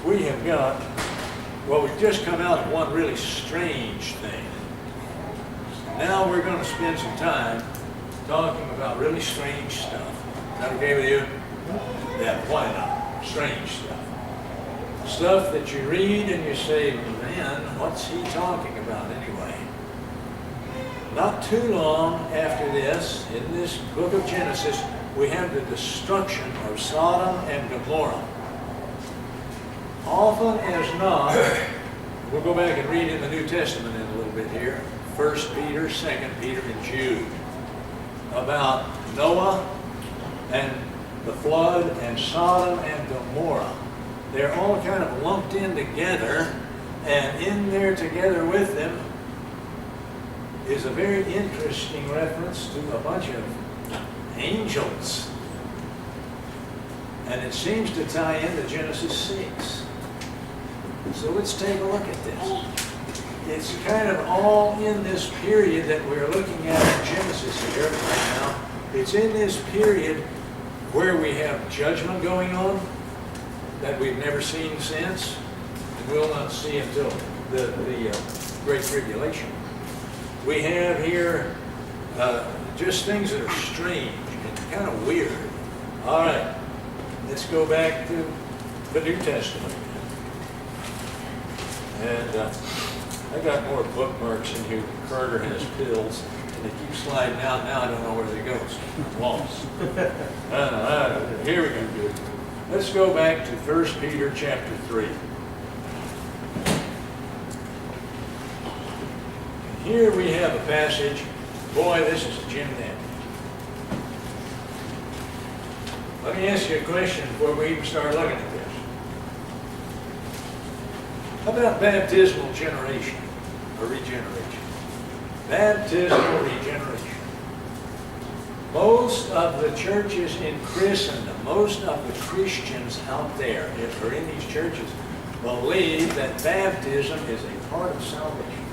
we have got, well, we've just come out of one really strange thing. Now we're going to spend some time talking about really strange stuff. Is that okay with you? Yeah, why not? Strange stuff. Stuff that you read and you say, man, what's he talking about anyway? Not too long after this, in this book of Genesis, we have the destruction of Sodom and Gomorrah. Often as not, we'll go back and read in the New Testament in a little bit here, 1 Peter, 2 Peter, and Jude, about Noah and the flood and Sodom and Gomorrah. They're all kind of lumped in together, and in there together with them is a very interesting reference to a bunch of angels. And it seems to tie into Genesis 6. So let's take a look at this. It's kind of all in this period that we're looking at in Genesis here right now. It's in this period where we have judgment going on that we've never seen since, and will not see until the Great Tribulation. We have here just things that are strange and kind of weird. All right, let's go back to the New Testament. And I got more bookmarks in here than Carter has pills, and they keep sliding out. Now I don't know where they go, so I'm lost. Here we go. Let's go back to 1 Peter chapter 3. Here we have a passage. Boy, this is a gem then. Let me ask you a question before we even start looking at this. How about baptismal generation or regeneration? Baptismal regeneration. Most of the churches in Christendom, most of the Christians out there, if they're in these churches, believe that baptism is a part of salvation.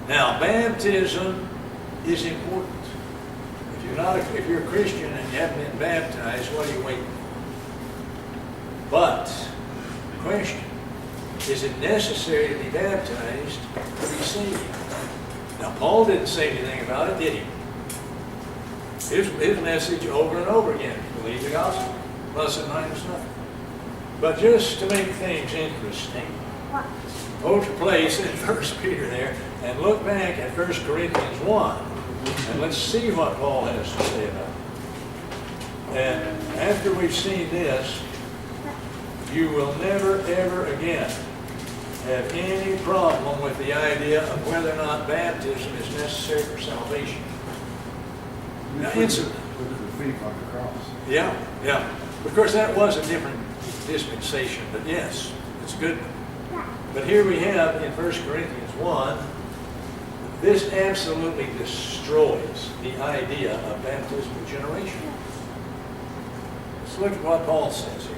Now, baptism is important. If you're a Christian and you haven't been baptized, what are you waiting for? But the question, is it necessary to be baptized to be saved? Now, Paul didn't say anything about it, did he? His message over and over again, believe the gospel, plus and minus nothing. But just to make things interesting, hold your place in 1 Peter there and look back at 1 Corinthians 1 and let's see what Paul has to say about it. And after we've seen this, you will never ever again have any problem with the idea of whether or not baptism is necessary for salvation. Now, incident. Look at the thief on the cross. Yeah. Of course, that was a different dispensation, but yes, it's good. But here we have in 1 Corinthians 1, this absolutely destroys the idea of baptismal generation. Let's look at what Paul says here.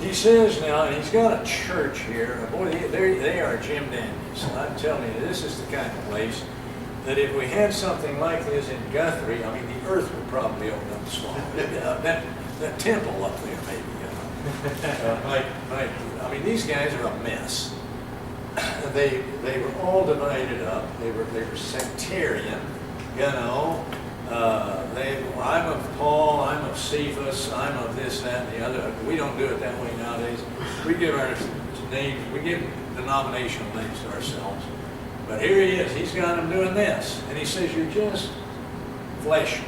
He says now, and he's got a church here. Boy, they are Jim Dandies. I'm telling you, this is the kind of place that if we had something like this in Guthrie, I mean, the earth would probably open up and swallow it. That temple up there, maybe. I mean, these guys are a mess. They were all divided up. They were sectarian, you know. I'm of Paul, I'm of Cephas, I'm of this, that, and the other. We don't do it that way nowadays. We give our names, we give denominational names to ourselves. But here he is, he's got them doing this. And he says, you're just flesh.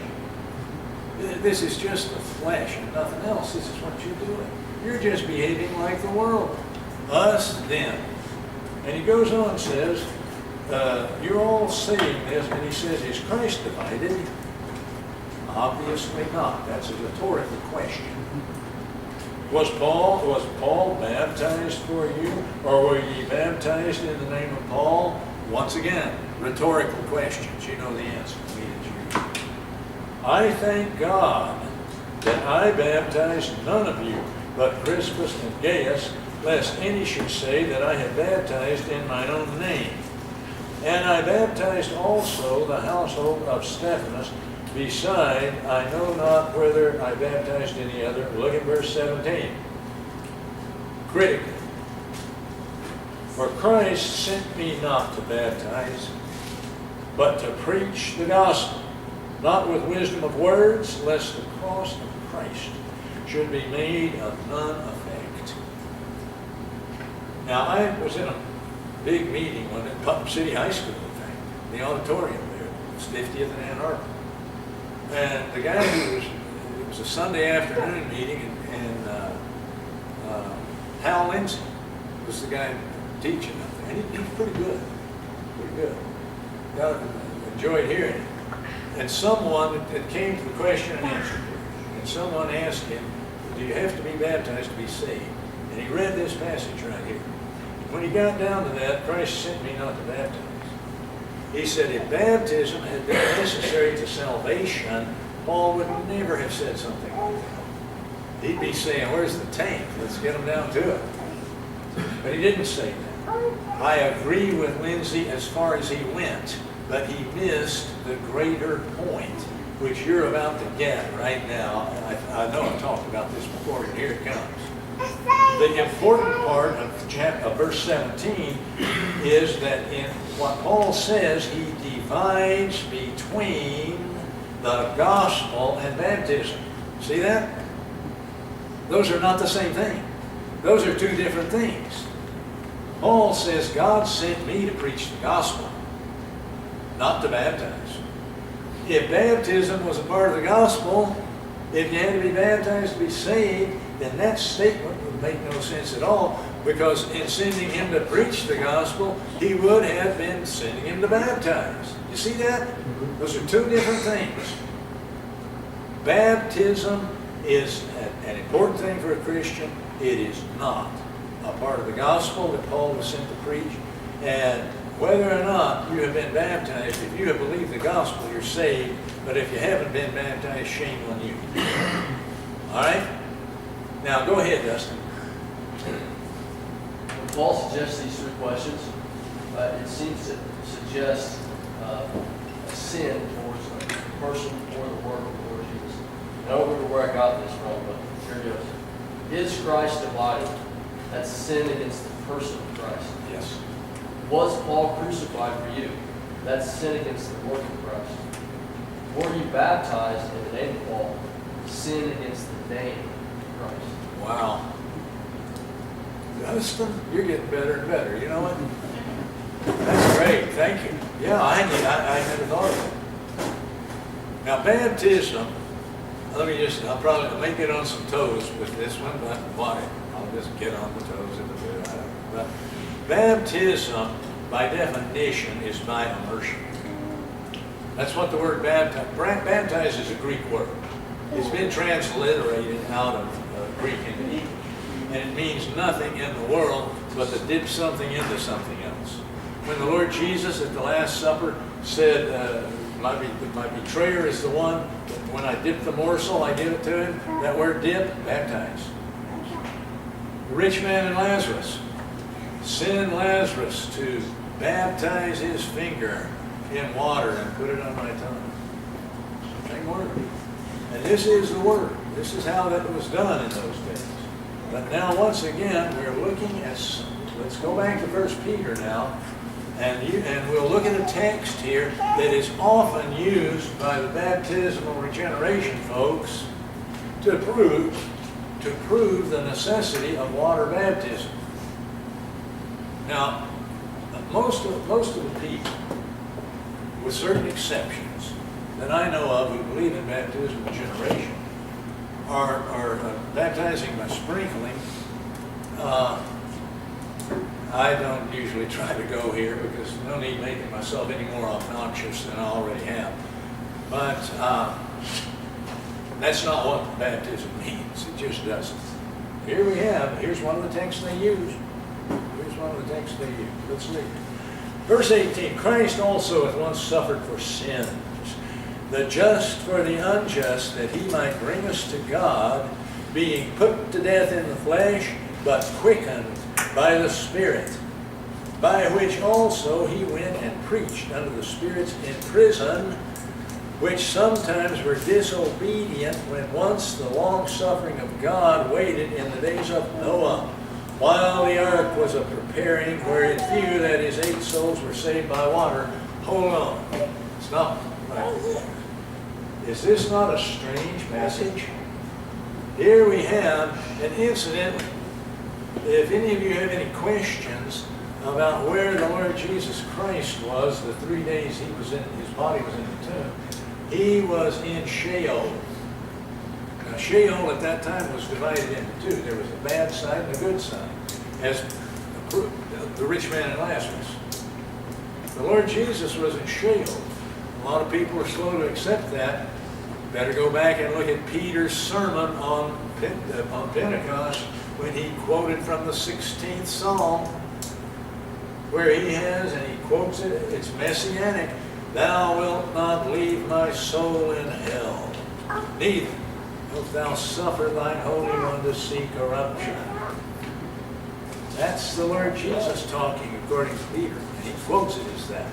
This is just the flesh and nothing else. This is what you're doing. You're just behaving like the world. Us, them. And he goes on and says, you're all saying this, and he says, is Christ divided? Obviously not. That's a rhetorical question. Was Paul baptized for you, or were ye baptized in the name of Paul? Once again, rhetorical questions. You know the answer. I thank God that I baptized none of you, but Crispus and Gaius, lest any should say that I had baptized in mine own name. And I baptized also the household of Stephanas, beside, I know not whether I baptized any other. Look at verse 17. Critically. For Christ sent me not to baptize, but to preach the gospel, not with wisdom of words, lest the cross of Christ should be made of none effect. Now, I was in a big meeting when at Putnam City High School, in fact, the auditorium there, it was 50th in Ann Arbor. And the guy it was a Sunday afternoon meeting, and Hal Lindsay was the guy teaching up there. And he's pretty good, enjoyed hearing it. And someone, it came to the question and answer period, and someone asked him, do you have to be baptized to be saved? And he read this passage right here. When he got down to that, Christ sent me not to baptize. He said if baptism had been necessary to salvation, Paul would never have said something like that. He'd be saying, where's the tank? Let's get them down to it. But he didn't say that. I agree with Lindsay as far as he went, but he missed the greater point, which you're about to get right now. I know I've talked about this before, and here it comes. The important part of verse 17 is that in what Paul says, he divides between the gospel and baptism. See that? Those are not the same thing. Those are two different things. Paul says, God sent me to preach the gospel, not to baptize. If baptism was a part of the gospel, if you had to be baptized to be saved, then that statement would make no sense at all, because in sending him to preach the gospel, he would have been sending him to baptize. You see that? Those are two different things. Baptism is an important thing for a Christian. It is not a part of the gospel that Paul was sent to preach. And whether or not you have been baptized, if you have believed the gospel, you're saved. But if you haven't been baptized, shame on you. All right? Now, go ahead, Dustin. When Paul suggests these three questions, it seems to suggest a sin towards the person or the work of the Lord Jesus. I don't remember where I got this from, but here it goes. Is Christ divided? That's sin against the person of Christ. Yes. Was Paul crucified for you? That's sin against the work of Christ. Were you baptized in the name of Paul? Sin against the name of Christ. Wow. Dustin, you're getting better and better. You know what? That's great. Thank you. Yeah, I never thought of it. Now, baptism, I'll probably make it on some toes with this one, but why? I'll just get on the toes in a bit. But baptism, by definition, is by immersion. That's what the word baptize is a Greek word. It's been transliterated out of Greek into English. And it means nothing in the world but to dip something into something else. When the Lord Jesus at the Last Supper said, my betrayer is the one, when I dip the morsel, I give it to him. That word dip, baptize. The rich man and Lazarus. Send Lazarus to baptize his finger in water and put it on my tongue. Same word. And this is the word. This is how that was done in those days. But now, once again, we're looking at, let's go back to 1 Peter now, and we'll look at a text here that is often used by the baptismal regeneration folks to prove the necessity of water baptism. Now, most of the people, with certain exceptions, that I know of who believe in baptismal regeneration, are baptizing by sprinkling. I don't usually try to go here because no need making myself any more obnoxious than I already have. But that's not what baptism means. It just doesn't. Here's one of the texts they use. Let's see. Verse 18, Christ also at once suffered for sins, the just for the unjust, that he might bring us to God, being put to death in the flesh, but quickened by the Spirit, by which also he went and preached unto the spirits in prison, which sometimes were disobedient when once the long suffering of God waited in the days of Noah, while the ark was a preparing, wherein few, that is 8 souls, were saved by water. Hold on. It's not right there. Is this not a strange passage? Here we have an incident. If any of you have any questions about where the Lord Jesus Christ was the 3 days he was in, his body was in the tomb, he was in Sheol. Now Sheol at that time was divided into two. There was a bad side and a good side, as the rich man and Lazarus. The Lord Jesus was in Sheol. A lot of people are slow to accept that. Better go back and look at Peter's sermon on Pentecost when he quoted from the 16th Psalm, where he has, and he quotes it, it's messianic, "Thou wilt not leave my soul in hell, neither wilt thou suffer thine Holy One to see corruption." That's the Lord Jesus talking according to Peter, and he quotes it as that.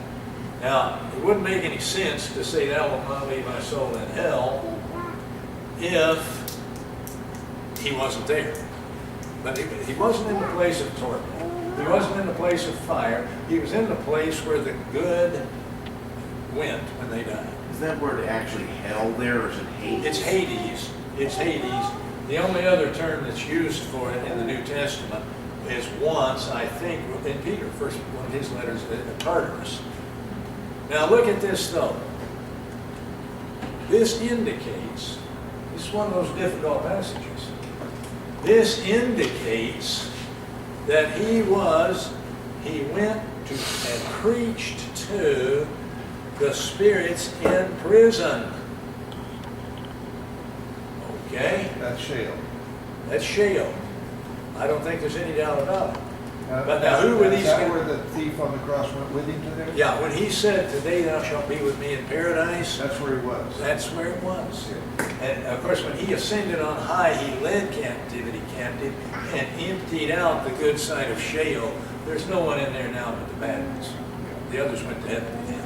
Now, it wouldn't make any sense to say, "Thou wilt not leave my soul in hell," if he wasn't there. But he wasn't in the place of torment. He wasn't in the place of fire. He was in the place where the good went when they died. Is that word actually hell there, or is it Hades? It's Hades. It's Hades. The only other term that's used for it in the New Testament is once, I think, in Peter, first one of his letters, Tartarus. Now look at this though. This indicates, this is one of those difficult passages. This indicates that he went to and preached to the spirits in prison. Okay? That's Sheol. That's Sheol. I don't think there's any doubt about it. But now who were these Is that guys? where the thief on the cross went with him to there? Yeah, when he said, "Today thou shalt be with me in paradise," That's where he was. that's where it was. And of course, when he ascended on high, he led captivity captive and emptied out the good side of Sheol. There's no one in there now but the bad ones. The others went to heaven again.